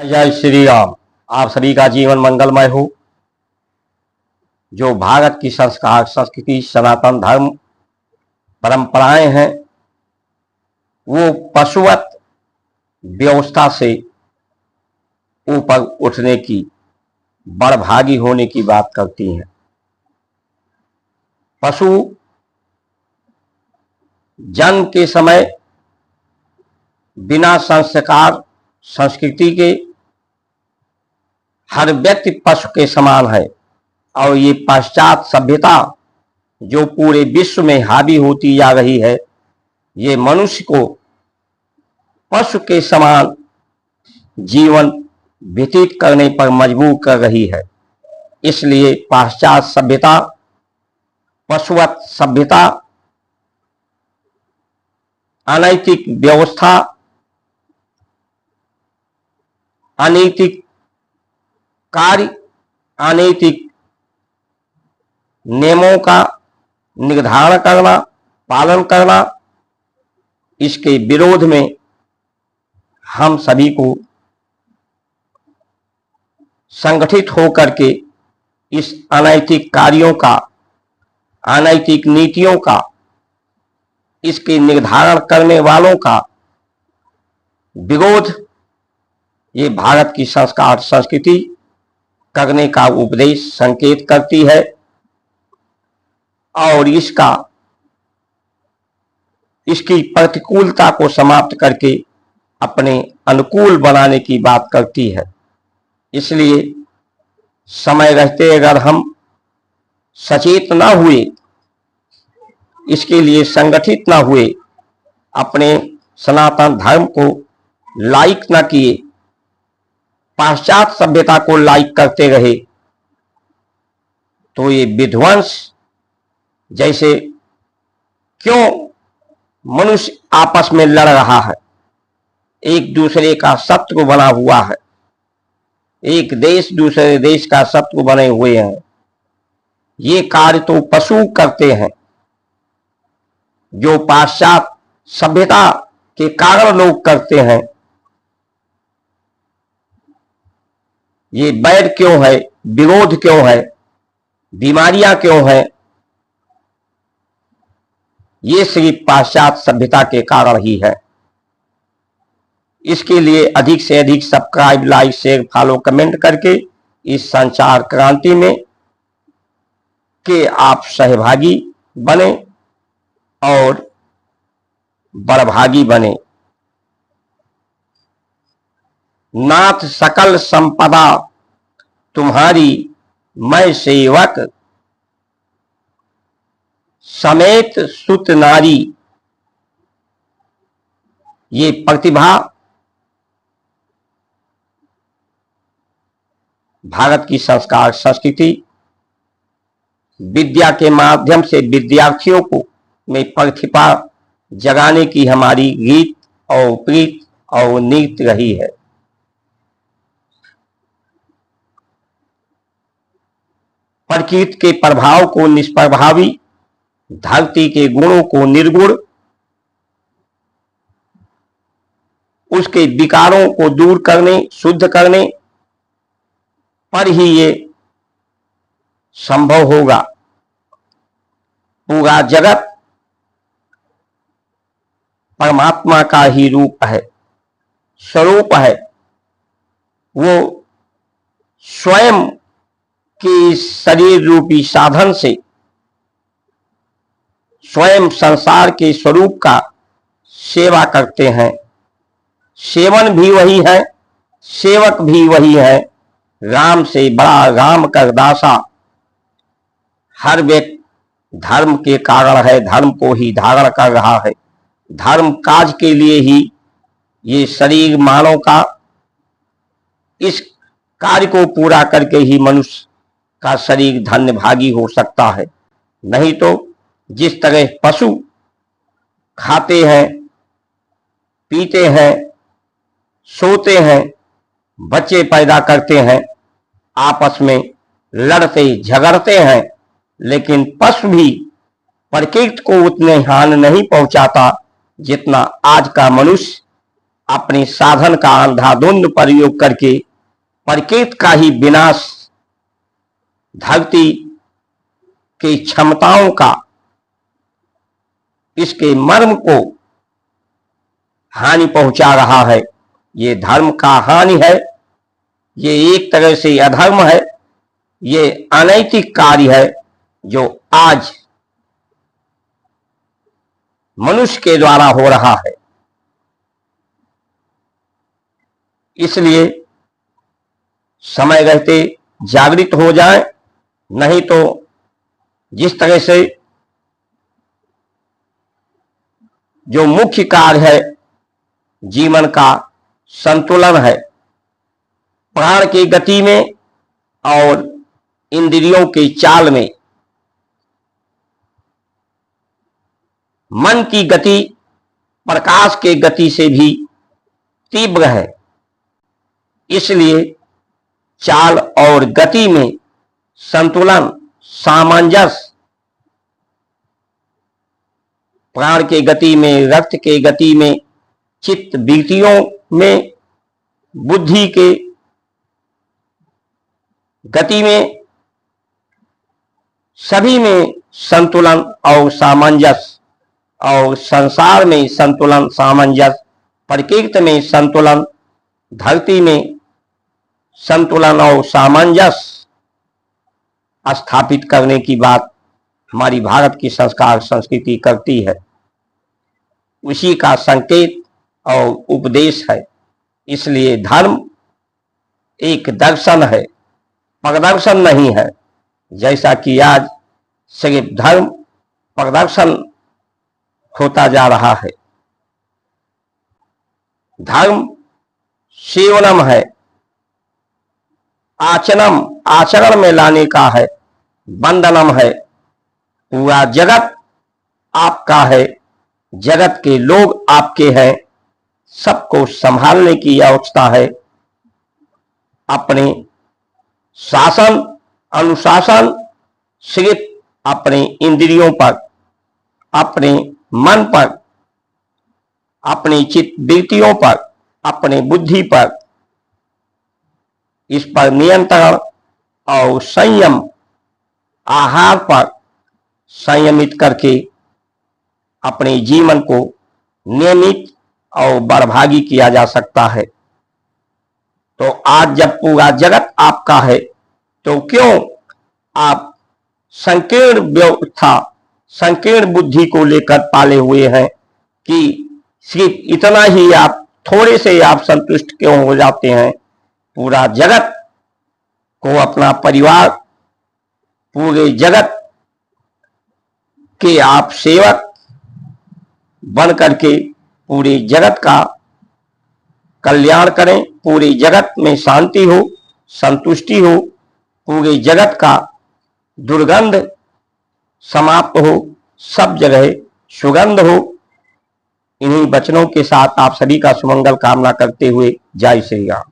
जय श्री राम। आप सभी का जीवन मंगलमय हो। जो भारत की संस्कार, संस्कृति, सनातन धर्म, परंपराएं हैं, वो पशुवत व्यवस्था से ऊपर उठने की, बड़भागी होने की बात करती हैं। पशु जन्म के समय बिना संस्कार संस्कृति के हर व्यक्ति पशु के समान है, और ये पश्चात सभ्यता जो पूरे विश्व में हावी होती जा रही है, ये मनुष्य को पशु के समान जीवन व्यतीत करने पर मजबूर कर रही है। इसलिए पाश्चात्य सभ्यता, पशुवत सभ्यता, अनैतिक व्यवस्था, अनैतिक कार्य, अनैतिक नियमों का निर्धारण करना, पालन करना, इसके विरोध में हम सभी को संगठित होकर के इस अनैतिक कार्यों का, अनैतिक नीतियों का, इसके निर्धारण करने वालों का विरोध ये भारत की संस्कार संस्कृति करने का उपदेश संकेत करती है, और इसकी प्रतिकूलता को समाप्त करके अपने अनुकूल बनाने की बात करती है। इसलिए समय रहते अगर हम सचेत ना हुए, इसके लिए संगठित ना हुए, अपने सनातन धर्म को लाइक ना किए, पाश्चात्य सभ्यता को लाइक करते रहे, तो ये विध्वंस, जैसे क्यों मनुष्य आपस में लड़ रहा है, एक दूसरे का शत्रु बना हुआ है, एक देश दूसरे देश का शत्रु बने हुए हैं, ये कार्य तो पशु करते हैं, जो पाश्चात्य सभ्यता के कारण लोग करते हैं। ये बैर क्यों है, विरोध क्यों है, बीमारियां क्यों है, ये सिर्फ पाश्चात्य सभ्यता के कारण ही है। इसके लिए अधिक से अधिक subscribe, like, share, follow, comment करके इस संचार क्रांति में के आप सहभागी बने और बड़भागी बने। नाथ सकल संपदा तुम्हारी, मैं सेवक, समेत सुत नारी। ये प्रतिभा भारत की संस्कार संस्कृति, विद्या के माध्यम से विद्यार्थियों को में प्रतिभा जगाने की हमारी गीत और प्रीत और नीति रही है। प्रकृति के प्रभाव को निष्प्रभावी, धरती के गुणों को निर्गुण, उसके विकारों को दूर करने, शुद्ध करने पर ही ये संभव होगा। पूरा जगत परमात्मा का ही रूप है, स्वरूप है। वो स्वयं के शरीर रूपी साधन से स्वयं संसार के स्वरूप का सेवा करते हैं। सेवन भी वही है, सेवक भी वही है। राम से बड़ा राम कर दासा, हर व्यक्ति धर्म के कारण है, धर्म को ही धारण कर रहा है। धर्म काज के लिए ही ये शरीर मानव का, इस कार्य को पूरा करके ही मनुष्य का शरीर धन्य भागी हो सकता है। नहीं तो जिस तरह पशु खाते हैं, पीते हैं, सोते हैं, बच्चे पैदा करते हैं, आपस में लड़ते झगड़ते हैं, लेकिन पशु भी प्रकृति को उतने हानि नहीं पहुंचाता जितना आज का मनुष्य अपने साधन का अंधाधुंध प्रयोग करके प्रकृति का ही विनाश, धरती की क्षमताओं का, इसके मर्म को हानि पहुंचा रहा है। ये धर्म का हानि है, ये एक तरह से अधर्म है, ये अनैतिक कार्य है जो आज मनुष्य के द्वारा हो रहा है। इसलिए समय रहते जागृत हो जाएं, नहीं तो जिस तरह से जो मुख्य कार्य है जीवन का संतुलन है, प्राण की गति में और इंद्रियों के चाल में, मन की गति प्रकाश के गति से भी तीव्र है। इसलिए चाल और गति में संतुलन, सामंजस्य, प्राण के गति में, रक्त के गति में, चित्त वृत्तियों में, बुद्धि के गति में, सभी में संतुलन और सामंजस्य, और संसार में संतुलन, सामंजस्य, प्रकृति में संतुलन, धरती में संतुलन और सामंजस्य स्थापित करने की बात हमारी भारत की संस्कार संस्कृति करती है। उसी का संकेत और उपदेश है। इसलिए धर्म एक दर्शन है, प्रदर्शन नहीं है। जैसा कि आज सिर्फ धर्म प्रदर्शन होता जा रहा है। धर्म सेवनम है, आचरण में लाने का है, बंधनम है। पूरा जगत आपका है, जगत के लोग आपके हैं, सबको संभालने की आवश्यकता है। अपने शासन अनुशासन सिर्फ अपने इंद्रियों पर, अपने मन पर, अपनी चित्त वृत्तियों पर, अपने बुद्धि पर, इस पर नियंत्रण और संयम, आहार पर संयमित करके अपने जीवन को नियमित और बड़भागी किया जा सकता है। तो आज जब पूरा जगत आपका है तो क्यों आप संकीर्ण व्यवस्था, संकीर्ण बुद्धि को लेकर पाले हुए हैं कि सिर्फ इतना ही आप, थोड़े से आप संतुष्ट क्यों हो जाते हैं? पूरा जगत को अपना परिवार, पूरे जगत के आप सेवक बन करके पूरे जगत का कल्याण करें, पूरे जगत में शांति हो, संतुष्टि हो, पूरे जगत का दुर्गंध समाप्त हो, सब जगह सुगंध हो। इन्हीं वचनों के साथ आप सभी का सुमंगल कामना करते हुए जय श्री राम।